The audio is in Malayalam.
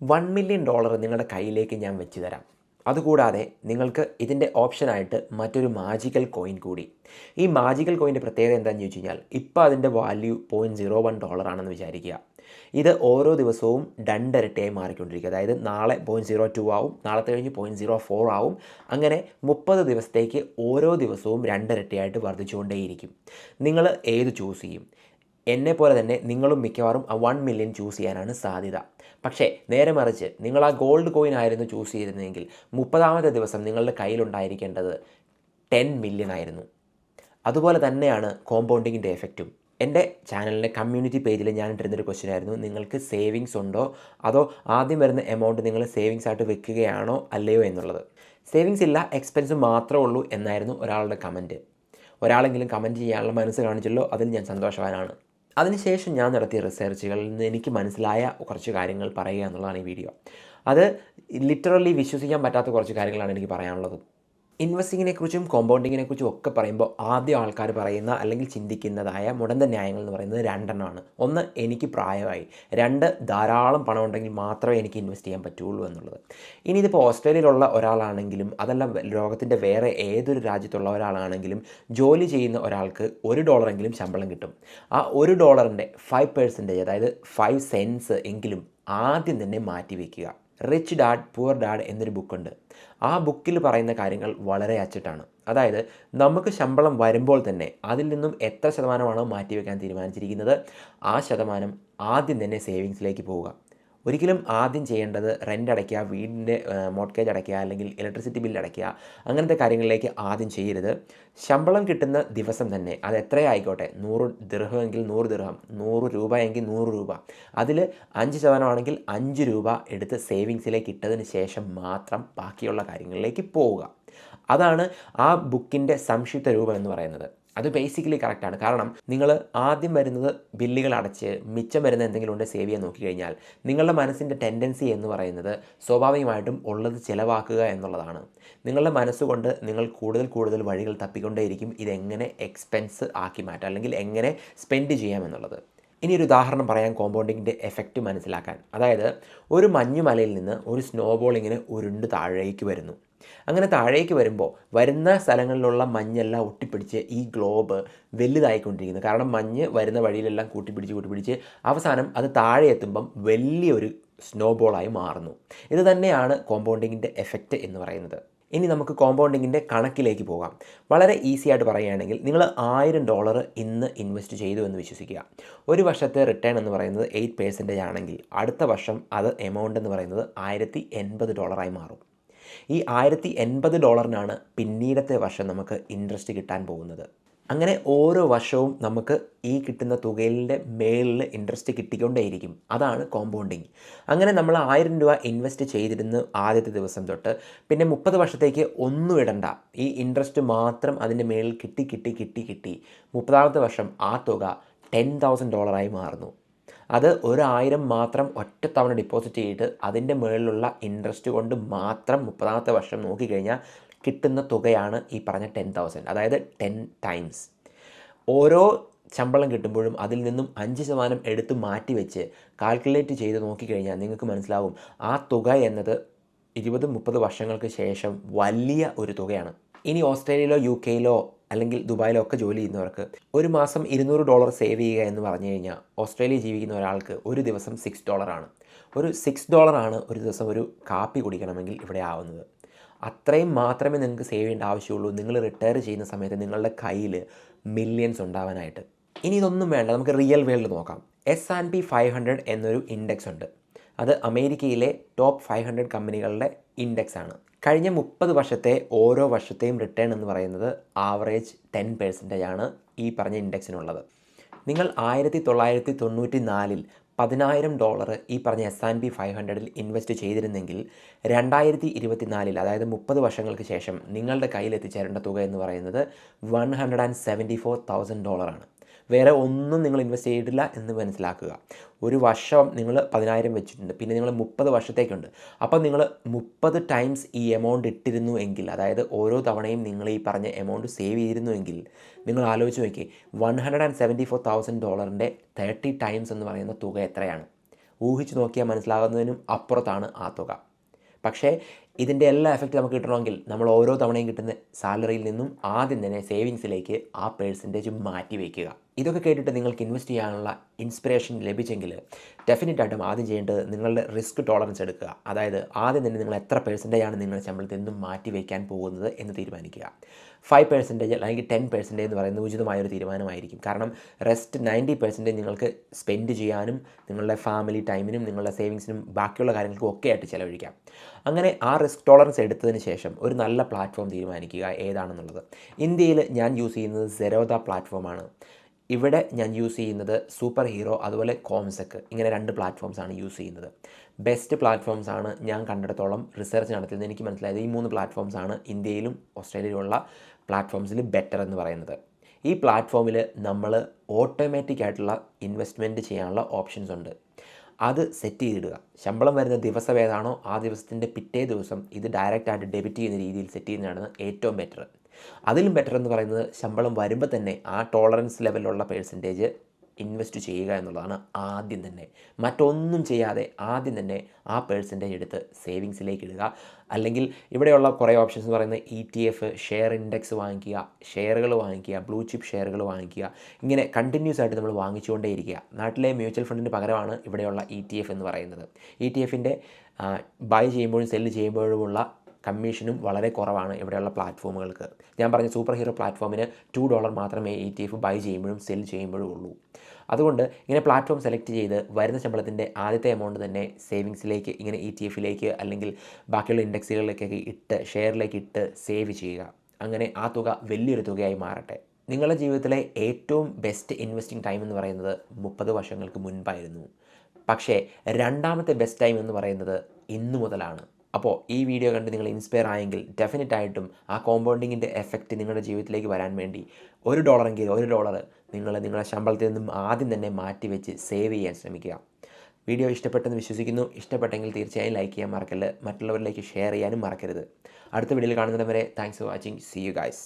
$1 മില്യൺ നിങ്ങളുടെ കയ്യിലേക്ക് ഞാൻ വെച്ച് തരാം. അതുകൂടാതെ നിങ്ങൾക്ക് ഇതിൻ്റെ ഓപ്ഷനായിട്ട് മറ്റൊരു മാജിക്കൽ കോയിൻ കൂടി. ഈ മാജിക്കൽ കോയിൻ്റെ പ്രത്യേകത എന്താണെന്ന് ചോദിച്ചു കഴിഞ്ഞാൽ, ഇപ്പോൾ അതിൻ്റെ വാല്യൂ $0.01 ആണെന്ന് വിചാരിക്കുക. ഇത് ഓരോ ദിവസവും രണ്ടിരട്ടിയായി മാറിക്കൊണ്ടിരിക്കുക. അതായത് നാളെ 0.02 ആവും, നാളത്തെ കഴിഞ്ഞ് 0.04 ആവും. അങ്ങനെ 30 ദിവസത്തേക്ക് ഓരോ ദിവസവും രണ്ടിരട്ടിയായിട്ട് വർദ്ധിച്ചുകൊണ്ടേയിരിക്കും. നിങ്ങൾ ഏത് ചൂസ് ചെയ്യും? എന്നെപ്പോലെ തന്നെ നിങ്ങളും മിക്കവാറും ആ 1 മില്യൺ ചൂസ് ചെയ്യാനാണ് സാധ്യത. പക്ഷേ നേരെ മറിച്ച് നിങ്ങൾ ആ ഗോൾഡ് കോയിൻ ആയിരുന്നു ചൂസ് ചെയ്തിരുന്നതെങ്കിൽ 30ാമത്തെ ദിവസം നിങ്ങളുടെ കയ്യിലുണ്ടായിരിക്കേണ്ടത് 10 മില്യൺ ആയിരുന്നു. അതുപോലെ തന്നെയാണ് കോമ്പൗണ്ടിങ്ങിൻ്റെ എഫക്റ്റും. എൻ്റെ ചാനലിൻ്റെ കമ്മ്യൂണിറ്റി പേജിൽ ഞാൻ ഇട്ടിരുന്നൊരു ക്വസ്റ്റ്യൻ ആയിരുന്നു, നിങ്ങൾക്ക് സേവിങ്സ് ഉണ്ടോ അതോ ആദ്യം വരുന്ന എമൗണ്ട് നിങ്ങൾ സേവിങ്സ് ആയിട്ട് വെക്കുകയാണോ അല്ലയോ എന്നുള്ളത്. സേവിങ്സ് ഇല്ല, എക്സ്പെൻസ് മാത്രമേ ഉള്ളൂ എന്നായിരുന്നു ഒരാളുടെ കമൻറ്റ്. ഒരാളെങ്കിലും കമൻറ്റ് ചെയ്യാനുള്ള മനസ്സ് കാണിച്ചല്ലോ, അതിൽ ഞാൻ സന്തോഷവാനാണ്. അതിനുശേഷം ഞാൻ നടത്തിയ റിസർച്ചുകളിൽ നിന്ന് എനിക്ക് മനസ്സിലായ കുറച്ച് കാര്യങ്ങൾ പറയുക എന്നുള്ളതാണ് ഈ വീഡിയോ. അത് ലിറ്ററലി വിശ്വസിക്കാൻ പറ്റാത്ത കുറച്ച് കാര്യങ്ങളാണ് എനിക്ക് പറയാനുള്ളത്. ഇൻവെസ്റ്റിങ്ങിനെക്കുറിച്ചും കോമ്പൗണ്ടിങ്ങിനെക്കുറിച്ചും ഒക്കെ പറയുമ്പോൾ ആദ്യം ആൾക്കാർ പറയുന്ന അല്ലെങ്കിൽ ചിന്തിക്കുന്നതായ മുടന്ത ന്യായങ്ങൾ എന്ന് പറയുന്നത് രണ്ടെണ്ണമാണ്. ഒന്ന്, എനിക്ക് പ്രായമായി. രണ്ട്, ധാരാളം പണം ഉണ്ടെങ്കിൽ മാത്രമേ എനിക്ക് ഇൻവെസ്റ്റ് ചെയ്യാൻ പറ്റുള്ളൂ എന്നുള്ളത്. ഇനി ഇതിപ്പോൾ ഓസ്ട്രേലിയയിലുള്ള ഒരാളാണെങ്കിലും അതല്ല ലോകത്തിൻ്റെ വേറെ ഏതൊരു രാജ്യത്തുള്ള ഒരാളാണെങ്കിലും ജോലി ചെയ്യുന്ന ഒരാൾക്ക് $1 ശമ്പളം കിട്ടും. ആ $1 5% അതായത് 5 സെൻസ് എങ്കിലും ആദ്യം തന്നെ മാറ്റി വയ്ക്കുക. റിച്ച് ഡാഡ് പുവർ ഡാഡ് എന്നൊരു ബുക്കുണ്ട്. ആ ബുക്കിൽ പറയുന്ന കാര്യങ്ങൾ വളരെ അച്ചട്ടാണ്. അതായത് നമുക്ക് ശമ്പളം വരുമ്പോൾ തന്നെ അതിൽ നിന്നും എത്ര ശതമാനമാണോ മാറ്റിവെക്കാൻ തീരുമാനിച്ചിരിക്കുന്നത് ആ ശതമാനം ആദ്യം തന്നെ സേവിങ്സിലേക്ക് പോവുക. ഒരിക്കലും ആദ്യം ചെയ്യേണ്ടത് റെൻ്റ് അടയ്ക്കുക, വീടിൻ്റെ മോർട്ട്ഗേജ് അടയ്ക്കുക, അല്ലെങ്കിൽ ഇലക്ട്രിസിറ്റി ബില്ല് അടയ്ക്കുക, അങ്ങനത്തെ കാര്യങ്ങളിലേക്ക് ആദ്യം ചെയ്യരുത്. ശമ്പളം കിട്ടുന്ന ദിവസം തന്നെ അത് എത്രയായിക്കോട്ടെ, 100 ദിർഹമെങ്കിൽ 100 ദിർഹം, 100 രൂപയെങ്കിൽ 100 രൂപ, അതിൽ 5% ആണെങ്കിൽ 5 രൂപ എടുത്ത് സേവിങ്സിലേക്ക് ഇട്ടതിന് ശേഷം മാത്രം ബാക്കിയുള്ള കാര്യങ്ങളിലേക്ക് പോവുക. അതാണ് ആ ബുക്കിൻ്റെ സംക്ഷിപ്ത രൂപം എന്ന് പറയുന്നത്. അത് ബേസിക്കലി കറക്റ്റാണ്. കാരണം നിങ്ങൾ ആദ്യം വരുന്നത് ബില്ലുകൾ അടച്ച് മിച്ചം വരുന്ന എന്തെങ്കിലും ഉണ്ട് സേവ് ചെയ്യാൻ നോക്കിക്കഴിഞ്ഞാൽ നിങ്ങളുടെ മനസ്സിൻ്റെ ടെൻഡൻസി എന്ന് പറയുന്നത് സ്വാഭാവികമായിട്ടും ഉള്ളത് ചിലവാക്കുക എന്നുള്ളതാണ്. നിങ്ങളുടെ മനസ്സുകൊണ്ട് നിങ്ങൾ കൂടുതൽ വഴികൾ തപ്പിക്കൊണ്ടേയിരിക്കും ഇതെങ്ങനെ എക്സ്പെൻസ് ആക്കി മാറ്റാം അല്ലെങ്കിൽ എങ്ങനെ സ്പെൻഡ് ചെയ്യാമെന്നുള്ളത്. ഇനി ഒരു ഉദാഹരണം പറയാൻ കോമ്പൗണ്ടിങ്ങിൻ്റെ എഫക്റ്റ് മനസ്സിലാക്കാൻ. അതായത് ഒരു മഞ്ഞുമലയിൽ നിന്ന് ഒരു സ്നോബോൾ ഇങ്ങനെ ഉരുണ്ട് താഴേക്ക് വരുന്നു. അങ്ങനെ താഴേക്ക് വരുമ്പോൾ വരുന്ന സ്ഥലങ്ങളിലുള്ള മഞ്ഞെല്ലാം ഒട്ടിപ്പിടിച്ച് ഈ ഗ്ലോബ് വലുതായിക്കൊണ്ടിരിക്കുന്നു. കാരണം മഞ്ഞ് വരുന്ന വഴിയിലെല്ലാം കൂട്ടിപ്പിടിച്ച് അവസാനം അത് താഴെ എത്തുമ്പം വലിയൊരു സ്നോബോളായി മാറുന്നു. ഇത് തന്നെയാണ് കോമ്പൗണ്ടിങ്ങിൻ്റെ എഫക്റ്റ് എന്ന് പറയുന്നത്. ഇനി നമുക്ക് കോമ്പൗണ്ടിങ്ങിൻ്റെ കണക്കിലേക്ക് പോകാം. വളരെ ഈസി ആയിട്ട് പറയുകയാണെങ്കിൽ നിങ്ങൾ $1000 ഇന്ന് ഇൻവെസ്റ്റ് ചെയ്തു എന്ന് വിശ്വസിക്കുക. ഒരു വർഷത്തെ റിട്ടേൺ എന്ന് പറയുന്നത് 8% ആണെങ്കിൽ അടുത്ത വർഷം അത് എമൗണ്ട് എന്ന് പറയുന്നത് $1080 മാറും. ഈ $1080 പിന്നീടത്തെ വർഷം നമുക്ക് ഇൻട്രസ്റ്റ് കിട്ടാൻ പോകുന്നത്. അങ്ങനെ ഓരോ വർഷവും നമുക്ക് ഈ കിട്ടുന്ന തുകയിലെ മേളിൽ ഇൻട്രസ്റ്റ് കിട്ടിക്കൊണ്ടേയിരിക്കും. അതാണ് കോമ്പൗണ്ടിങ്. അങ്ങനെ നമ്മൾ $1000 ഇൻവെസ്റ്റ് ചെയ്തിരുന്നു ആദ്യത്തെ ദിവസം തൊട്ട് പിന്നെ 30 വർഷത്തേക്ക് ഒന്നും ഇടണ്ട, ഈ ഇൻട്രസ്റ്റ് മാത്രം അതിൻ്റെ മേളിൽ കിട്ടി 30ാമത്തെ വർഷം ആ തുക $10,000 മാറുന്നു. അത് 1000 മാത്രം ഒറ്റത്തവണ ഡെപ്പോസിറ്റ് ചെയ്തിട്ട് അതിൻ്റെ മുകളിലുള്ള ഇൻട്രസ്റ്റ് കൊണ്ട് മാത്രം 30ാമത്തെ വർഷം നോക്കിക്കഴിഞ്ഞാൽ കിട്ടുന്ന തുകയാണ് ഈ പറഞ്ഞ 10,000. അതായത് 10 ടൈംസ്. ഓരോ ശമ്പളം കിട്ടുമ്പോഴും അതിൽ നിന്നും 5% എടുത്ത് മാറ്റി വെച്ച് കാൽക്കുലേറ്റ് ചെയ്ത് നോക്കിക്കഴിഞ്ഞാൽ നിങ്ങൾക്ക് മനസ്സിലാവും ആ തുക എന്നത് 20-30 വർഷങ്ങൾക്ക് ശേഷം വലിയ ഒരു തുകയാണ്. ഇനി ഓസ്ട്രേലിയയിലോ UK അല്ലെങ്കിൽ ദുബായിലോ ഒക്കെ ജോലി ചെയ്യുന്നവർക്ക് ഒരു മാസം $200 സേവ് ചെയ്യുക എന്ന് പറഞ്ഞു കഴിഞ്ഞാൽ ഓസ്ട്രേലിയ ജീവിക്കുന്ന ഒരാൾക്ക് ഒരു ദിവസം $6 ആണ്. ഒരു $6 ആണ് ഒരു ദിവസം ഒരു കാപ്പി കുടിക്കണമെങ്കിൽ ഇവിടെ ആവുന്നത്. അത്രയും മാത്രമേ നിങ്ങൾക്ക് സേവ് ചെയ്യേണ്ട ആവശ്യമുള്ളൂ നിങ്ങൾ റിട്ടയർ ചെയ്യുന്ന സമയത്ത് നിങ്ങളുടെ കയ്യിൽ മില്യൺസ് ഉണ്ടാവാനായിട്ട്. ഇനി ഇതൊന്നും വേണ്ട, നമുക്ക് റിയൽ വേൾഡ് നോക്കാം. S&P 500 എന്നൊരു ഇൻഡെക്സ് ഉണ്ട്. അത് അമേരിക്കയിലെ ടോപ്പ് 500 കമ്പനികളുടെ ഇൻഡെക്സ് ആണ്. കഴിഞ്ഞ 30 വർഷത്തെ ഓരോ വർഷത്തെയും റിട്ടേൺ എന്ന് പറയുന്നത് ആവറേജ് 10% ആണ് ഈ പറഞ്ഞ ഇൻഡെക്സിനുള്ളത്. നിങ്ങൾ 1994 $10,000 ഈ പറഞ്ഞ S&P 500 ഇൻവെസ്റ്റ് ചെയ്തിരുന്നെങ്കിൽ 2024 അതായത് 30 വർഷങ്ങൾക്ക് ശേഷം നിങ്ങളുടെ കയ്യിൽ എത്തിച്ചേരേണ്ട തുക എന്ന് പറയുന്നത് $174,000 ആണ്. വേറെ ഒന്നും നിങ്ങൾ ഇൻവെസ്റ്റ് ചെയ്തിട്ടില്ല എന്ന് മനസ്സിലാക്കുക. ഒരു വർഷം നിങ്ങൾ 10,000 വെച്ചിട്ടുണ്ട്, പിന്നെ നിങ്ങൾ 30 വർഷത്തേക്കുണ്ട്. അപ്പോൾ നിങ്ങൾ 30 ടൈംസ് ഈ എമൗണ്ട് ഇട്ടിരുന്നു എങ്കിൽ, അതായത് ഓരോ തവണയും നിങ്ങൾ ഈ പറഞ്ഞ എമൗണ്ട് സേവ് ചെയ്തിരുന്നു എങ്കിൽ നിങ്ങൾ ആലോചിച്ച് നോക്കിയേ, $174,000 30 ടൈംസ് എന്ന് പറയുന്ന തുക എത്രയാണ്? ഊഹിച്ച് നോക്കിയാൽ മനസ്സിലാകുന്നതിനും അപ്പുറത്താണ് ആ തുക. പക്ഷേ ഇതിൻ്റെ എല്ലാ എഫക്റ്റ് നമുക്ക് കിട്ടണമെങ്കിൽ നമ്മൾ ഓരോ തവണയും കിട്ടുന്ന സാലറിയിൽ നിന്നും ആദ്യം തന്നെ സേവിങ്സിലേക്ക് ആ പെർസെൻറ്റേജ് മാറ്റി വയ്ക്കുക. ഇതൊക്കെ കേട്ടിട്ട് നിങ്ങൾക്ക് ഇൻവെസ്റ്റ് ചെയ്യാനുള്ള ഇൻസ്പിറേഷൻ ലഭിച്ചെങ്കിൽ ഡെഫിനറ്റായിട്ടും ആദ്യം ചെയ്യേണ്ടത് നിങ്ങളുടെ റിസ്ക് ടോളറൻസ് എടുക്കുക. അതായത് ആദ്യം തന്നെ നിങ്ങൾ എത്ര പെർസെൻറ്റേജാണ് നിങ്ങളുടെ ശമ്പളത്തിൽ നിന്നും മാറ്റി വയ്ക്കാൻ പോകുന്നത് എന്ന് തീരുമാനിക്കുക. 5% അല്ലെങ്കിൽ 10% എന്ന് പറയുന്നത് ഉചിതമായൊരു തീരുമാനമായിരിക്കും. കാരണം റെസ്റ്റ് 90% നിങ്ങൾക്ക് സ്പെൻഡ് ചെയ്യാനും നിങ്ങളുടെ ഫാമിലി ടൈമിനും നിങ്ങളുടെ സേവിങ്സിനും ബാക്കിയുള്ള കാര്യങ്ങൾക്കും ഒക്കെ ആയിട്ട് ചിലവഴിക്കാം. അങ്ങനെ ആ റിസ്ക് ടോളറൻസ് എടുത്തതിന് ശേഷം ഒരു നല്ല പ്ലാറ്റ്ഫോം തീരുമാനിക്കുക ഏതാണെന്നുള്ളത്. ഇന്ത്യയിൽ ഞാൻ യൂസ് ചെയ്യുന്നത് സെറോദ പ്ലാറ്റ്ഫോമാണ്. ഇവിടെ ഞാൻ യൂസ് ചെയ്യുന്നത് സൂപ്പർ ഹീറോ അതുപോലെ കോംസെക്, ഇങ്ങനെ 2 പ്ലാറ്റ്ഫോംസാണ് യൂസ് ചെയ്യുന്നത്. ബെസ്റ്റ് പ്ലാറ്റ്ഫോംസാണ് ഞാൻ കണ്ടിടത്തോളം റിസർച്ച് നടത്തിയത്. എനിക്ക് മനസ്സിലായത് ഈ 3 പ്ലാറ്റ്ഫോംസാണ് ഇന്ത്യയിലും ഓസ്ട്രേലിയയിലുള്ള പ്ലാറ്റ്ഫോംസിൽ ബെറ്റർ എന്ന് പറയുന്നത്. ഈ പ്ലാറ്റ്ഫോമിൽ നമ്മൾ ഓട്ടോമാറ്റിക് ആയിട്ടുള്ള ഇൻവെസ്റ്റ്മെൻറ്റ് ചെയ്യാനുള്ള ഓപ്ഷൻസ് ഉണ്ട്. അത് സെറ്റ് ചെയ്തിടുക. ശമ്പളം വരുന്ന ദിവസം ഏതാണോ ആ ദിവസത്തിൻ്റെ പിറ്റേ ദിവസം ഇത് ഡയറക്റ്റായിട്ട് ഡെബിറ്റ് ചെയ്യുന്ന രീതിയിൽ സെറ്റ് ചെയ്യുന്നതാണ് ഏറ്റവും ബെറ്റർ. അതിലും ബെറ്റർ എന്ന് പറയുന്നത് ശമ്പളം വരുമ്പോൾ തന്നെ ആ ടോളറൻസ് ലെവലിലുള്ള പെർസെൻറ്റേജ് ഇൻവെസ്റ്റ് ചെയ്യുക എന്നുള്ളതാണ്. ആദ്യം തന്നെ മറ്റൊന്നും ചെയ്യാതെ ആദ്യം തന്നെ ആ പെർസെൻറ്റേജ് എടുത്ത് സേവിങ്സിലേക്ക് ഇടുക. അല്ലെങ്കിൽ ഇവിടെയുള്ള കുറേ ഓപ്ഷൻസ് എന്ന് പറയുന്നത് ETF, ഷെയർ ഇൻഡെക്സ് വാങ്ങിക്കുക, ഷെയറുകൾ വാങ്ങിക്കുക, ബ്ലൂ ചിപ്പ് ഷെയറുകൾ വാങ്ങിക്കുക, ഇങ്ങനെ കണ്ടിന്യൂസ് ആയിട്ട് നമ്മൾ വാങ്ങിച്ചുകൊണ്ടേയിരിക്കുക. നാട്ടിലെ മ്യൂച്വൽ ഫണ്ടിന് പകരമാണ് ഇവിടെയുള്ള ETF എന്ന് പറയുന്നത്. ETFൻ്റെ ബൈ ചെയ്യുമ്പോഴും സെല്ല് ചെയ്യുമ്പോഴുമുള്ള കമ്മീഷനും വളരെ കുറവാണ് ഇവിടെയുള്ള പ്ലാറ്റ്ഫോമുകൾക്ക്. ഞാൻ പറഞ്ഞ സൂപ്പർ ഹീറോ പ്ലാറ്റ്ഫോമിന് $2 മാത്രമേ ETF ബൈ ചെയ്യുമ്പോഴും സെൽ ചെയ്യുമ്പോഴും ഉള്ളൂ. അതുകൊണ്ട് ഇങ്ങനെ പ്ലാറ്റ്ഫോം സെലക്ട് ചെയ്ത് വരുന്ന ശമ്പളത്തിൻ്റെ ആദ്യത്തെ എമൗണ്ട് തന്നെ സേവിങ്സിലേക്ക്, ഇങ്ങനെ ETFിലേക്ക് അല്ലെങ്കിൽ ബാക്കിയുള്ള ഇൻഡെക്സുകളിലേക്കൊക്കെ ഇട്ട് ഷെയറിലേക്ക് ഇട്ട് സേവ് ചെയ്യുക. അങ്ങനെ ആ തുക വലിയൊരു തുകയായി മാറട്ടെ. നിങ്ങളുടെ ജീവിതത്തിലെ ഏറ്റവും ബെസ്റ്റ് ഇൻവെസ്റ്റിംഗ് ടൈം എന്ന് പറയുന്നത് 30 വർഷങ്ങൾക്ക് മുൻപായിരുന്നു. പക്ഷേ രണ്ടാമത്തെ ബെസ്റ്റ് ടൈം എന്ന് പറയുന്നത് ഇന്നു മുതലാണ്. അപ്പോൾ ഈ വീഡിയോ കണ്ട് നിങ്ങൾ ഇൻസ്പയർ ആയെങ്കിൽ ഡെഫിനറ്റായിട്ടും ആ കോമ്പൗണ്ടിങ്ങിൻ്റെ എഫക്റ്റ് നിങ്ങളുടെ ജീവിതത്തിലേക്ക് വരാൻ വേണ്ടി $1 നിങ്ങൾ നിങ്ങളുടെ ശമ്പളത്തിൽ നിന്നും ആദ്യം തന്നെ മാറ്റി വെച്ച് സേവ് ചെയ്യാൻ ശ്രമിക്കുക. വീഡിയോ ഇഷ്ടപ്പെട്ടെന്ന് വിശ്വസിക്കുന്നു. ഇഷ്ടപ്പെട്ടെങ്കിൽ തീർച്ചയായും ലൈക്ക് ചെയ്യാൻ മറക്കല്ല്. മറ്റുള്ളവരിലേക്ക് ഷെയർ ചെയ്യാനും മറക്കരുത്. അടുത്ത വീഡിയോയിൽ കാണുന്നതുവരെ thanks for watching. See you guys.